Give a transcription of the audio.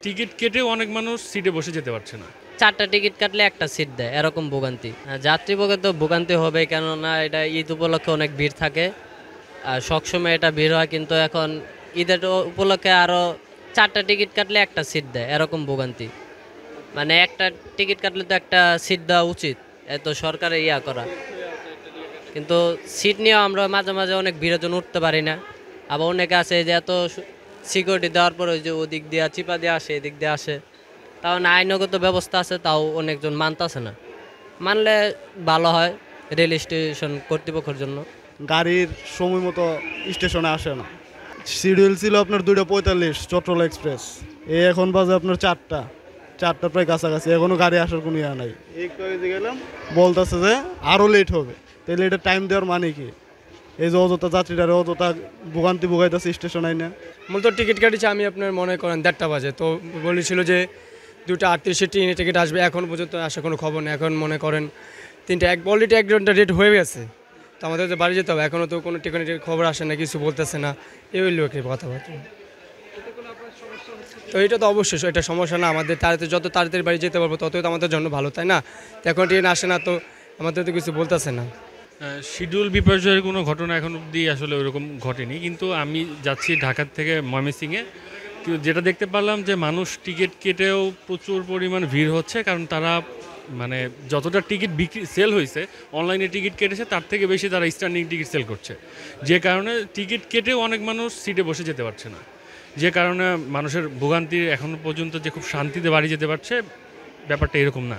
Ticket কেটেও অনেক মানুষ সিটে বসে যেতে পারছে না। 4টা টিকিট কাটলে একটা সিট দেয়, এরকম ভোগান্তি। যাত্রীপক্ষে তো ভোগান্তি হবে, কেননা এটা ঈদ উপলক্ষে অনেক ভিড় থাকে আর সবসময় এটা ভিড় হয়, কিন্তু এখন ঈদের উপলক্ষে আরও 4টা টিকিট কাটলে একটা সিট দেয়, এরকম ভোগান্তি। মানে একটা টিকিট কাটলে তো একটা সিট দেওয়া উচিত, এত সরকারের করা। কিন্তু সিট নিয়েও আমরা মাঝে মাঝে অনেক ভিড়ের জন্য উঠতে পারি না। আবার অনেকে আছে যে এত সিকিউরিটি দেওয়ার পরে যে ওদিক দিয়ে চিপা দিয়ে আসে, এদিক দিয়ে আসে, তাও না আইনগত ব্যবস্থা আছে, তাও অনেকজন মানতেছে না। মানলে ভালো হয় রেল স্টেশন কর্তৃপক্ষের জন্য। গাড়ির সময় মতো স্টেশনে আসে না। শিডিউল ছিল আপনার 2:45 চট্টলা এক্সপ্রেস, এখন বাজে আপনার 4টা প্রায় কাছাকাছি, এখনও গাড়ি আসার কোনো ইয়া নাই। একটু আগে গেলাম বলতেছে যে আরও লেট হবে, তাহলে এটা টাইম দেওয়ার মানে কি? এই যে অযথা যাত্রীরা অযথা ভোগান্তি ভোগাইতেছে স্টেশন আইনে। মূলত টিকিট কাটিছে আমি আপনার মনে করেন 1:30 বাজে, তো বলেছিল যে 2:38 ট্রেনে টিকিট আসবে, এখন পর্যন্ত আসা কোনো খবর নেই। এখন মনে করেন 3টা অলরেডি 1 ঘন্টা রেট হয়ে গেছে, তো আমাদের তো বাড়ি যেতে হবে, এখনও তো কোনো টিকিটের খবর আসে না, কিছু বলতেছে না, এই হইল একটা কথাবার্তা। তো এটা তো অবশ্যই এটা সমস্যা না, আমাদের তাড়াতাড়ি যত তাড়াতাড়ি বাড়ি যেতে পারবো ততই তো আমাদের জন্য ভালো, তাই না? তো এখন ট্রেন আসে না, তো আমাদের তো কিছু বলতেছে না। শিডিউল বিপর্যয়ের কোনো ঘটনা এখন অবধি আসলে ওইরকম ঘটেনি, কিন্তু আমি যাচ্ছি ঢাকার থেকে ময়মনসিংহে, যেটা দেখতে পারলাম যে মানুষ টিকিট কেটেও প্রচুর পরিমাণ ভিড় হচ্ছে, কারণ তারা মানে যতটা টিকিট বিক্রি সেল হয়েছে, অনলাইনে টিকিট কেটেছে তার থেকে বেশি তারা স্ট্যান্ডিং টিকিট সেল করছে, যে কারণে টিকিট কেটেও অনেক মানুষ সিটে বসে যেতে পারছে না, যে কারণে মানুষের ভোগান্তি এখনও পর্যন্ত যে খুব শান্তিতে বাড়ি যেতে পারছে, ব্যাপারটা এরকম না।